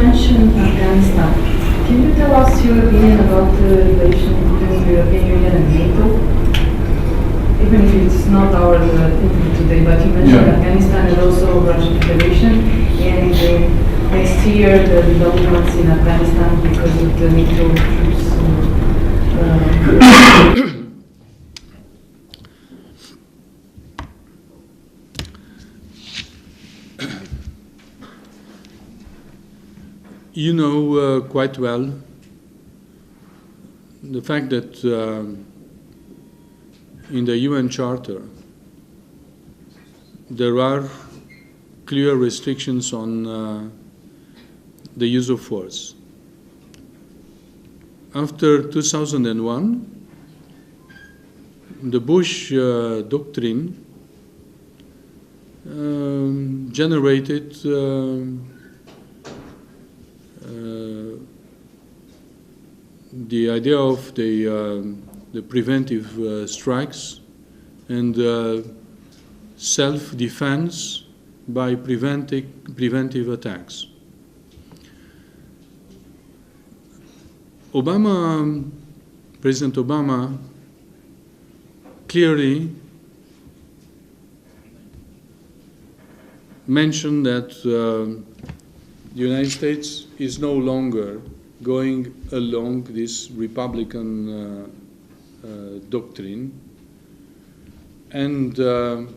mentioned Afghanistan. Can you tell us your opinion about the relation between the European Union and NATO? Even if it's not our interview today, but you mentioned Afghanistan and also Russian Federation, and next year the developments in Afghanistan because of the NATO troops. You know quite well the fact that in the UN Charter there are clear restrictions on the use of force. After 2001, the Bush doctrine generated the idea of the preventive strikes and self-defense by preventive attacks. President Obama clearly mentioned that the United States is no longer going along this Republican doctrine, and the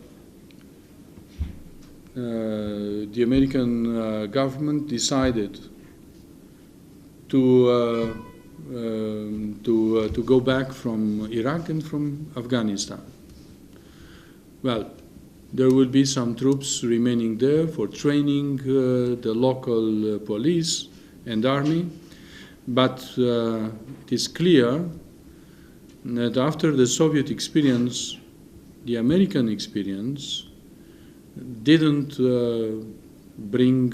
American government decided to go back from Iraq and from Afghanistan. Well, there will be some troops remaining there for training the local police and army, but it is clear that after the Soviet experience, the American experience didn't bring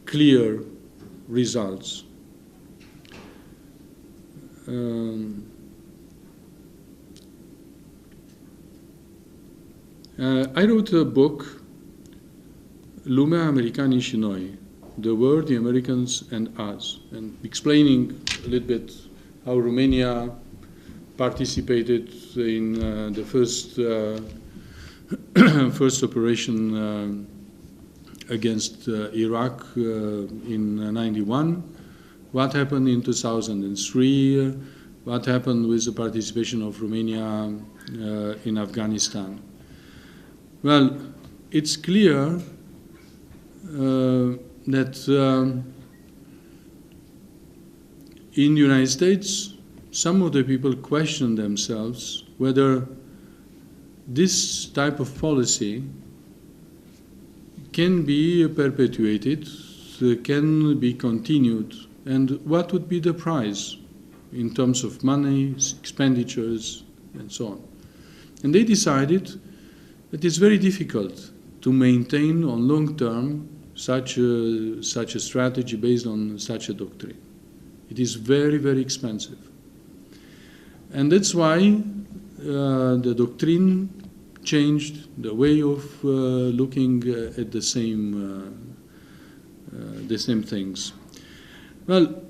clear results. I wrote a book, Lumea, Americanii și Noi, The World, the Americans and Us, and explaining a little bit how Romania participated in the first operation against Iraq in '91, what happened in 2003, what happened with the participation of Romania in Afghanistan. Well, it's clear that in the United States, some of the people question themselves whether this type of policy can be perpetuated, can be continued, and what would be the price in terms of money, expenditures, and so on. And they decided that it's very difficult to maintain on long term such a strategy based on such a doctrine. It is very, very expensive. And that's why the doctrine changed the way of looking at the same things. Well,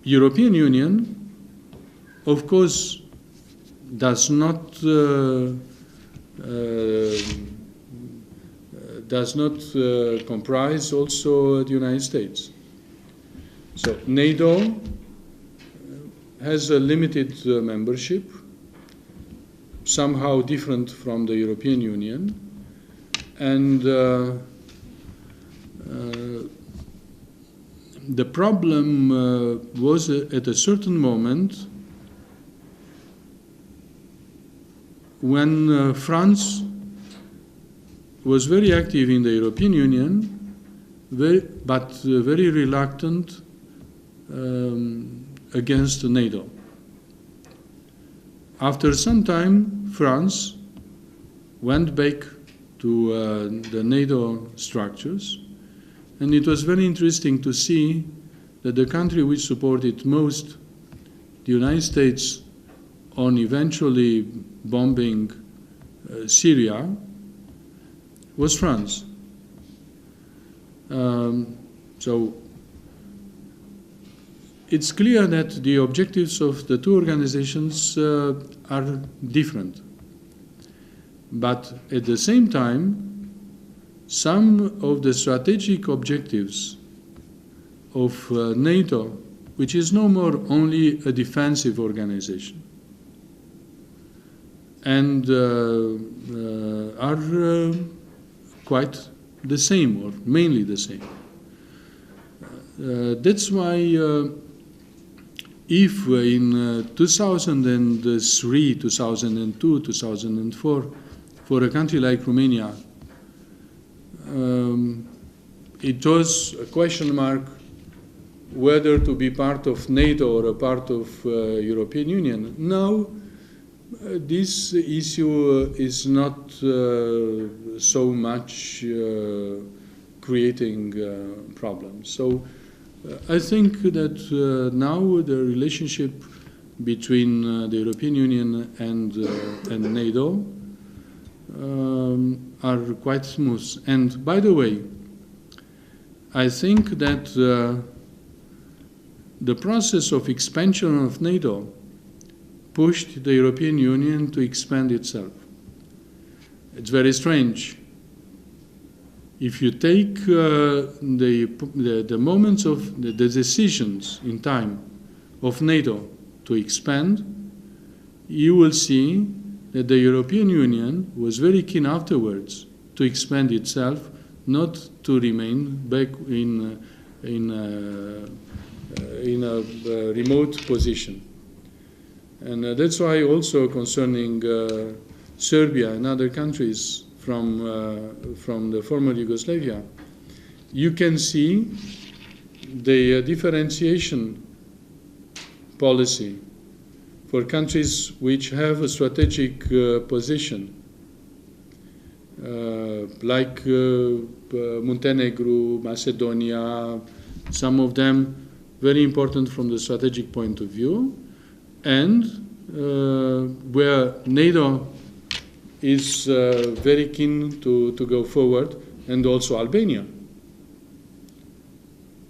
European Union, of course, does not comprise also the United States. So NATO has a limited membership, somehow different from the European Union, and the problem was at a certain moment when France was very active in the European Union, but very reluctant against NATO. After some time, France went back to the NATO structures, and it was very interesting to see that the country which supported most the United States on eventually bombing Syria was France. So it's clear that the objectives of the two organizations are different. But at the same time, some of the strategic objectives of NATO, which is no more only a defensive organization, and are quite the same, or mainly the same. That's why if in 2003, 2002, 2004, for a country like Romania, it was a question mark whether to be part of NATO or a part of European Union. Now, this issue is not so much creating problems. So I think that now the relationship between the European Union and NATO are quite smooth. And by the way, I think that the process of expansion of NATO pushed the European Union to expand itself. It's very strange. If you take the moments of the decisions in time of NATO to expand, you will see that the European Union was very keen afterwards to expand itself, not to remain back in a remote position. And that's why also concerning Serbia and other countries from the former Yugoslavia, you can see the differentiation policy for countries which have a strategic position, like Montenegro, Macedonia, some of them very important from the strategic point of view, and where NATO is very keen to go forward, and also Albania,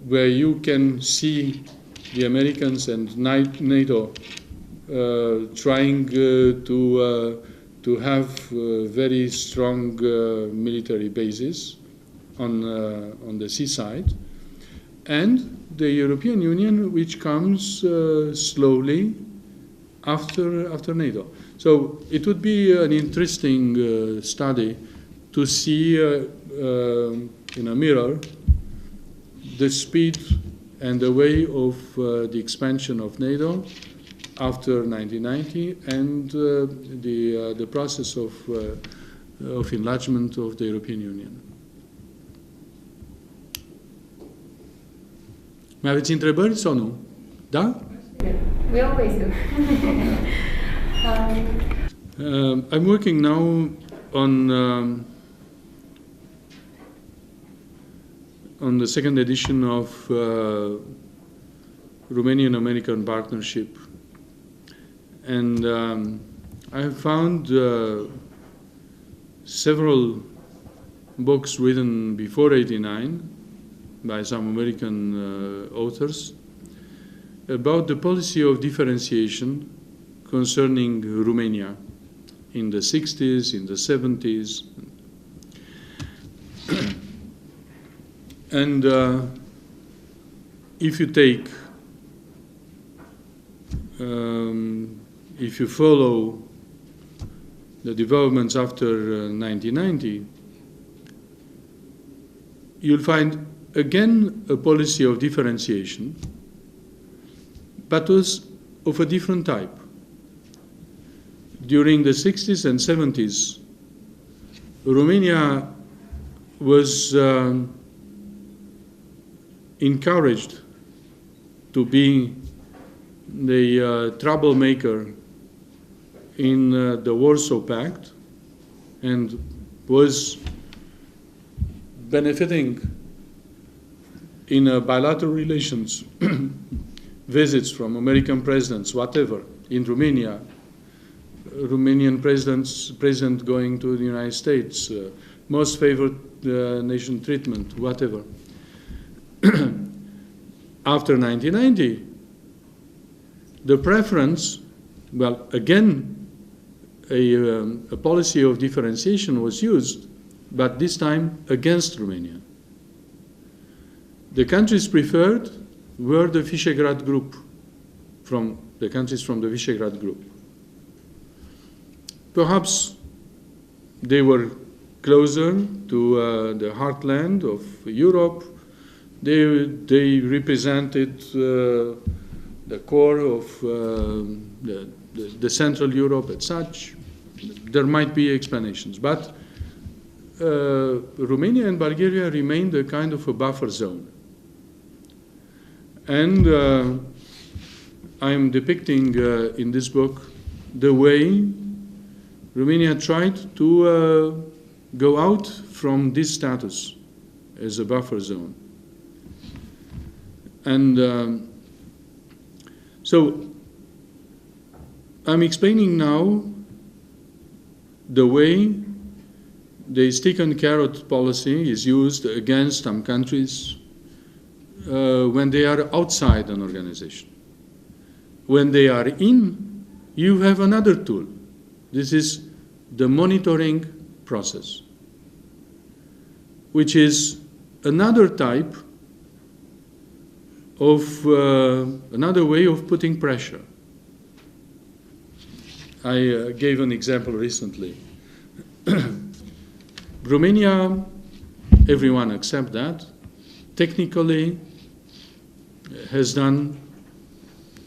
where you can see the Americans and NATO trying to have very strong military bases on the seaside, and the European Union, which comes slowly after NATO. So it would be an interesting study to see in a mirror the speed and the way of the expansion of NATO after 1990 and the process of enlargement of the European Union. Mai aveți întrebări sau nu? Da? We always do. I'm working now on the second edition of Romanian-American Partnership, and I have found several books written before '89 by some American authors about the policy of differentiation concerning Romania in the 60s, in the 70s. And if you take, if you follow the developments after 1990, you'll find again a policy of differentiation, but was of a different type. During the 60s and 70s, Romania was encouraged to be the troublemaker in the Warsaw Pact and was benefiting in bilateral relations, visits from American presidents, whatever, in Romania, Romanian president going to the United States, most favored nation treatment, whatever. After 1990, the preference, well, again, a policy of differentiation was used, but this time against Romania. The countries preferred were the Visegrad group, from the countries from the Visegrad group. Perhaps they were closer to the heartland of Europe. They represented the core of the Central Europe as such. There might be explanations, but Romania and Bulgaria remained a kind of a buffer zone. And I'm depicting in this book the way Romania tried to go out from this status as a buffer zone. And so I'm explaining now the way the stick and carrot policy is used against some countries when they are outside an organization. When they are in, you have another tool. This is the monitoring process, which is another type of another way of putting pressure. I gave an example recently. Romania, everyone accepts that, technically has done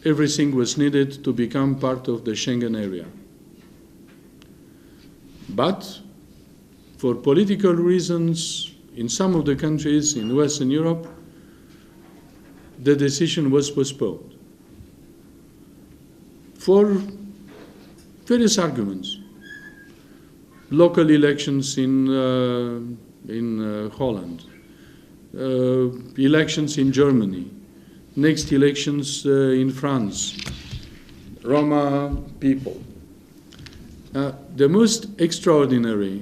everything was needed to become part of the Schengen area. But for political reasons, in some of the countries in Western Europe, the decision was postponed for various arguments. Local elections in Holland, elections in Germany, next elections in France, Roma people. The most extraordinary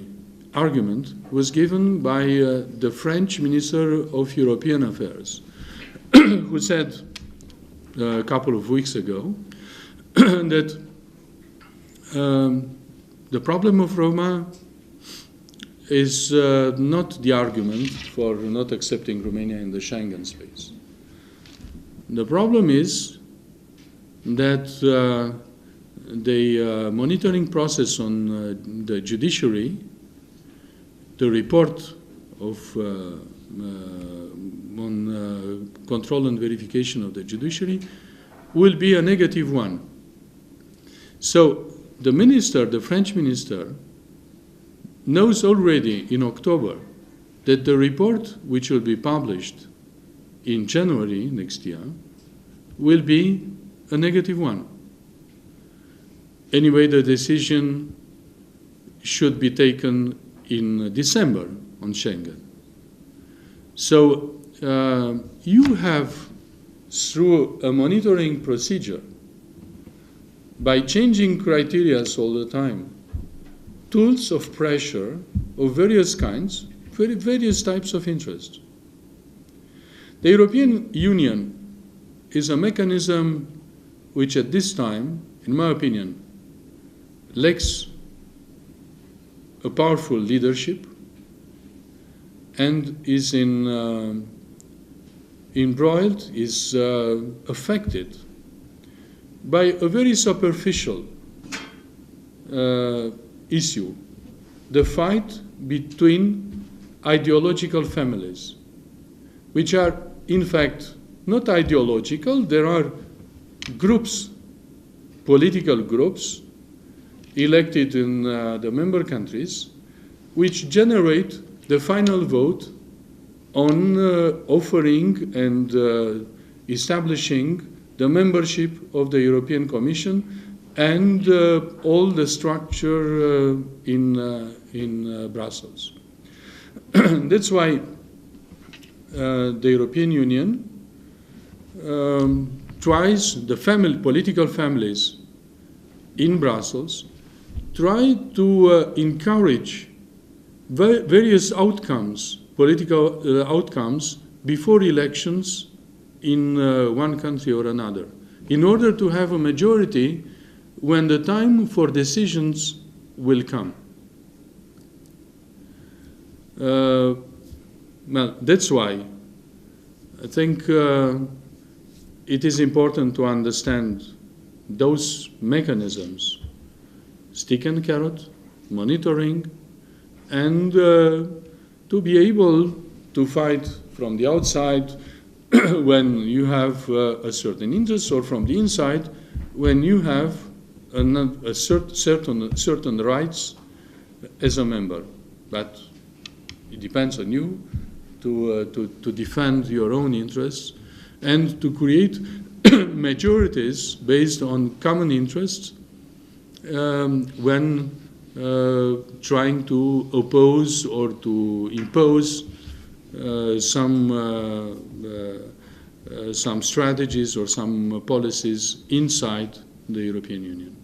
argument was given by the French Minister of European Affairs, who said a couple of weeks ago that the problem of Roma is not the argument for not accepting Romania in the Schengen space. The problem is that the monitoring process on the judiciary, the report of on control and verification of the judiciary, will be a negative one. So the minister, the French minister, knows already in October that the report, which will be published in January next year, will be a negative one. Anyway, the decision should be taken in December on Schengen. So you have, through a monitoring procedure, by changing criteria all the time, tools of pressure of various kinds, various types of interest. The European Union is a mechanism which at this time, in my opinion, lacks a powerful leadership and is embroiled, is affected by a very superficial issue, the fight between ideological families, which are in fact not ideological. There are groups, political groups, elected in the member countries, which generate the final vote on offering and establishing the membership of the European Commission and all the structure in Brussels. That's why the European Union tries, the political families in Brussels, try to encourage various outcomes, political outcomes, before elections in one country or another, in order to have a majority when the time for decisions will come. Well, that's why I think it is important to understand those mechanisms, stick and carrot, monitoring, and to be able to fight from the outside when you have a certain interest, or from the inside when you have certain rights as a member. But it depends on you to defend your own interests and to create majorities based on common interests when trying to oppose or to impose some strategies or some policies inside the European Union.